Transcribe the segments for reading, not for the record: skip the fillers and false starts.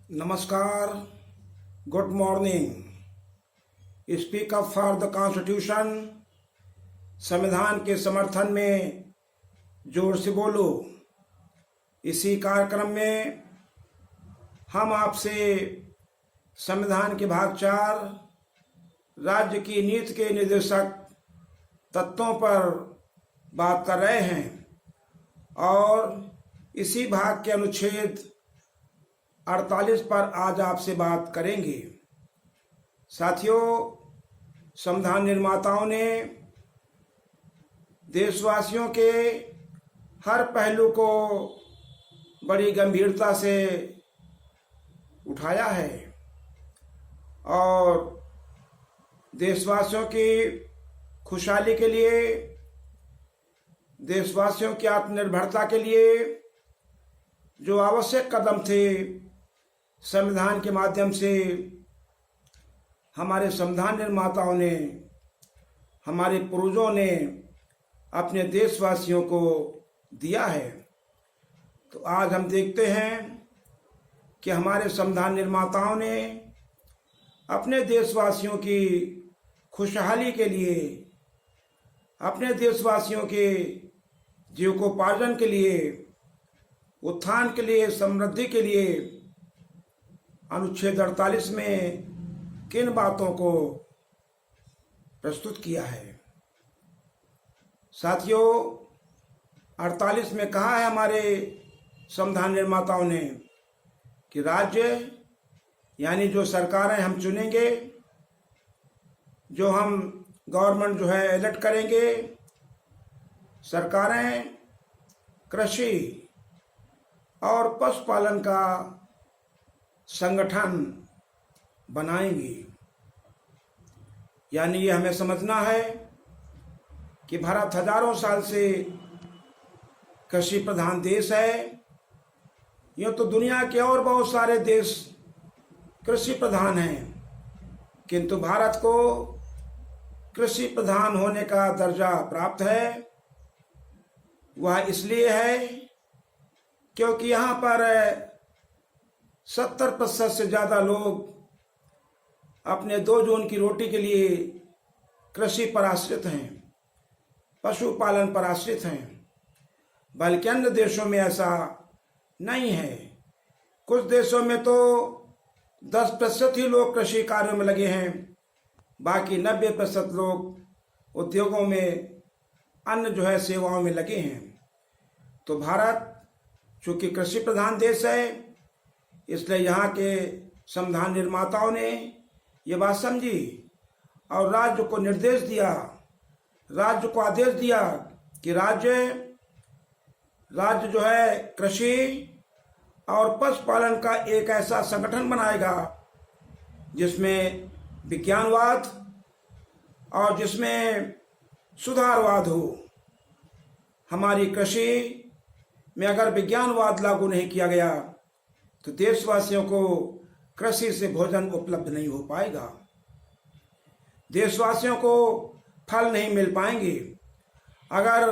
नमस्कार, good morning. Speak up for the constitution. संविधान के समर्थन में जोर से बोलो। इसी कार्यक्रम में हम आपसे संविधान के भाग 4 राज्य की नीति के निर्देशक तत्वों पर बात कर रहे हैं और इसी भाग के अनुच्छेद 48 पर आज आपसे बात करेंगे। साथियों, संविधान निर्माताओं ने देशवासियों के हर पहलू को बड़ी गंभीरता से उठाया है और देशवासियों की खुशहाली के लिए, देशवासियों की आत्मनिर्भरता के लिए जो आवश्यक कदम थे, संविधान के माध्यम से हमारे संविधान निर्माताओं ने, हमारे पूर्वजों ने अपने देशवासियों को दिया है। तो आज हम देखते हैं कि हमारे संविधान निर्माताओं ने अपने देशवासियों की खुशहाली के लिए, अपने देशवासियों के जीविकोपार्जन के लिए, उत्थान के लिए, समृद्धि के लिए अनुच्छेद 48 में किन बातों को प्रस्तुत किया है। साथियों, 48 में कहा है हमारे संविधान निर्माताओं ने कि राज्य यानी जो सरकारें हम चुनेंगे, जो हम गवर्नमेंट जो है इलेक्ट करेंगे, सरकारें कृषि और पशुपालन का संगठन बनाएंगी। यानी ये हमें समझना है कि भारत हजारों साल से कृषि प्रधान देश है। यूँ तो दुनिया के और बहुत सारे देश कृषि प्रधान हैं, किंतु भारत को कृषि प्रधान होने का दर्जा प्राप्त है। वह इसलिए है क्योंकि यहाँ पर 70% से ज़्यादा लोग अपने 2 जून की रोटी के लिए कृषि पर आश्रित हैं, पशुपालन पर आश्रित हैं। बल्कि अन्य देशों में ऐसा नहीं है। कुछ देशों में तो 10% ही लोग कृषि कार्यों में लगे हैं, बाकी 90% लोग उद्योगों में, अन्य जो है सेवाओं में लगे हैं। तो भारत चूँकि कृषि प्रधान देश है, इसलिए यहाँ के संविधान निर्माताओं ने ये बात समझी और राज्य को निर्देश दिया, राज्य को आदेश दिया कि राज्य जो है कृषि और पशुपालन का एक ऐसा संगठन बनाएगा जिसमें विज्ञानवाद और जिसमें सुधारवाद हो। हमारी कृषि में अगर विज्ञानवाद लागू नहीं किया गया तो देशवासियों को कृषि से भोजन उपलब्ध नहीं हो पाएगा, देशवासियों को फल नहीं मिल पाएंगे। अगर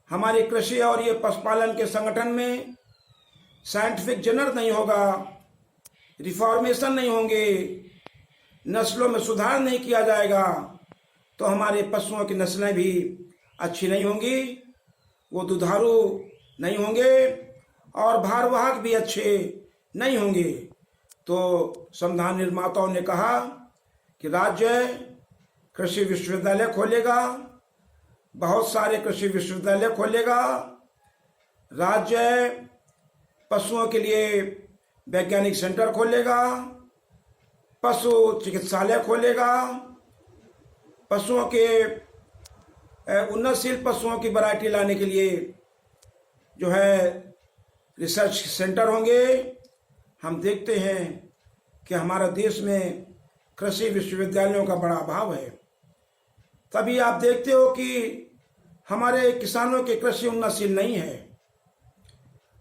हमारी कृषि और ये पशुपालन के संगठन में साइंटिफिक जनर नहीं होगा, रिफॉर्मेशन नहीं होंगे, नस्लों में सुधार नहीं किया जाएगा, तो हमारे पशुओं की नस्लें भी अच्छी नहीं होंगी, वो दुधारू नहीं होंगे और भारवाहक भी अच्छे नहीं होंगे। तो संविधान निर्माताओं ने कहा कि राज्य कृषि विश्वविद्यालय खोलेगा, बहुत सारे कृषि विश्वविद्यालय खोलेगा, राज्य पशुओं के लिए वैज्ञानिक सेंटर खोलेगा, पशु चिकित्सालय खोलेगा, पशुओं के उन्नतशील पशुओं की वैरायटी लाने के लिए जो है रिसर्च सेंटर होंगे। हम देखते हैं कि हमारा देश में कृषि विश्वविद्यालयों का बड़ा अभाव है। तभी आप देखते हो कि हमारे किसानों की कृषि उन्नतशील नहीं है,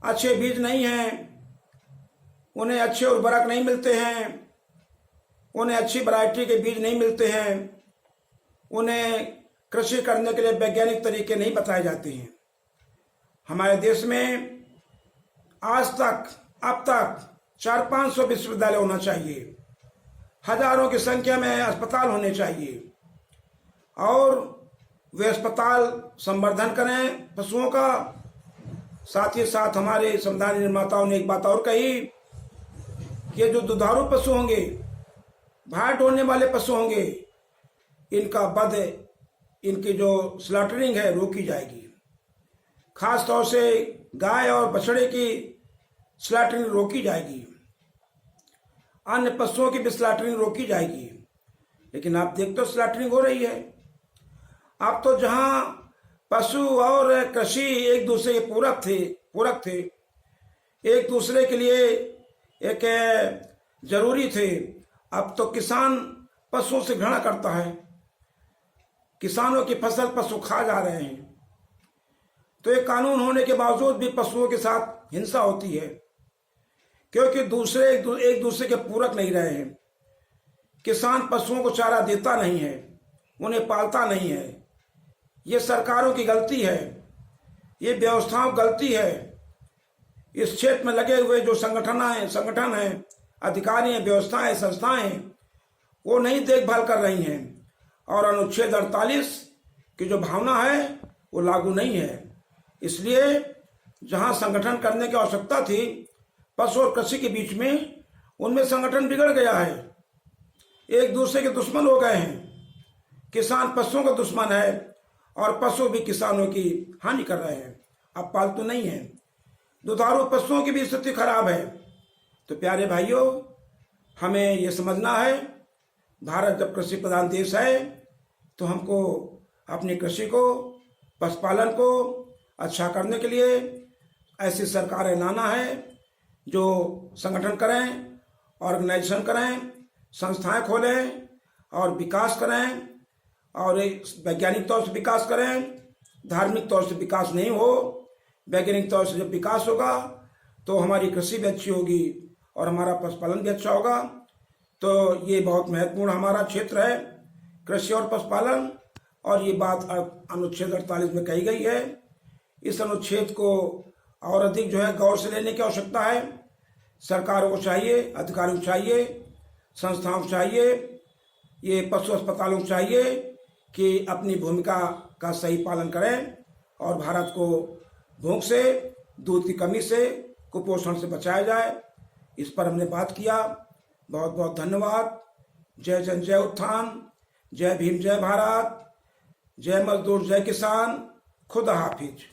अच्छे बीज नहीं हैं, उन्हें अच्छे उर्वरक नहीं मिलते हैं, उन्हें अच्छी वैरायटी के बीज नहीं मिलते हैं, उन्हें कृषि करने के लिए वैज्ञानिक तरीके नहीं बताए जाते हैं। हमारे देश में आज तक अब तक 400-500 विश्वविद्यालय होना चाहिए, हजारों की संख्या में अस्पताल होने चाहिए, और वे अस्पताल संवर्धन करें पशुओं का। साथ ही साथ हमारे संविधान निर्माताओं ने एक बात और कही कि जो दुधारू पशु होंगे, भार ढोने वाले पशु होंगे, इनका वध, इनकी जो स्लॉटरिंग है रोकी जाएगी। खास तौर से गाय और बछड़े की स्लॉटरिंग रोकी जाएगी, अन्य पशुओं की भी स्लॉटरिंग रोकी जाएगी। लेकिन आप देखते तो स्लॉटरिंग हो रही है। अब तो जहां पशु और कृषि एक दूसरे के पूरक थे, एक दूसरे के लिए एक जरूरी थे, अब तो किसान पशुओं से घृणा करता है। किसानों की फसल पशु खा जा रहे हैं। तो एक कानून होने के बावजूद भी पशुओं के साथ हिंसा होती है, क्योंकि दूसरे एक दूसरे के पूरक नहीं रहे हैं। किसान पशुओं को चारा देता नहीं है, उन्हें पालता नहीं है। ये सरकारों की गलती है, ये व्यवस्थाओं की गलती है। इस क्षेत्र में लगे हुए जो संगठन हैं, अधिकारी हैं, व्यवस्थाएं, संस्थाएं, वो नहीं देखभाल कर रही हैं, और अनुच्छेद 48 की जो भावना है वो लागू नहीं है। इसलिए जहां संगठन करने की आवश्यकता थी पशु और कृषि के बीच में, उनमें संगठन बिगड़ गया है। एक दूसरे के दुश्मन हो गए हैं। किसान पशुओं का दुश्मन है और पशु भी किसानों की हानि कर रहे हैं। अब पालतू नहीं है, दुधारू पशुओं की भी स्थिति खराब है। तो प्यारे भाइयों, हमें ये समझना है, भारत जब कृषि प्रधान देश है तो हमको अपनी कृषि को, पशुपालन को अच्छा करने के लिए ऐसी सरकारें लाना है जो संगठन करें, ऑर्गेनाइजेशन करें, संस्थाएं खोलें और विकास करें, और वैज्ञानिक तौर से विकास करें। धार्मिक तौर से विकास नहीं हो, वैज्ञानिक तौर से जब विकास होगा तो हमारी कृषि भी अच्छी होगी और हमारा पशुपालन भी अच्छा होगा। तो ये बहुत महत्वपूर्ण हमारा क्षेत्र है, कृषि और पशुपालन, और ये बात अनुच्छेद 48 में कही गई है। इस अनुच्छेद को और अधिक जो है गौर से लेने की आवश्यकता है। सरकारों को चाहिए, अधिकारियों को चाहिए, संस्थाओं को चाहिए, ये पशु अस्पतालों को चाहिए कि अपनी भूमिका का सही पालन करें और भारत को भूख से, दूध की कमी से, कुपोषण से बचाया जाए। इस पर हमने बात किया। बहुत बहुत धन्यवाद। जय जन, जय उत्थान, जय भीम, जय भारत, जय मजदूर, जय किसान। खुदा हाफिज।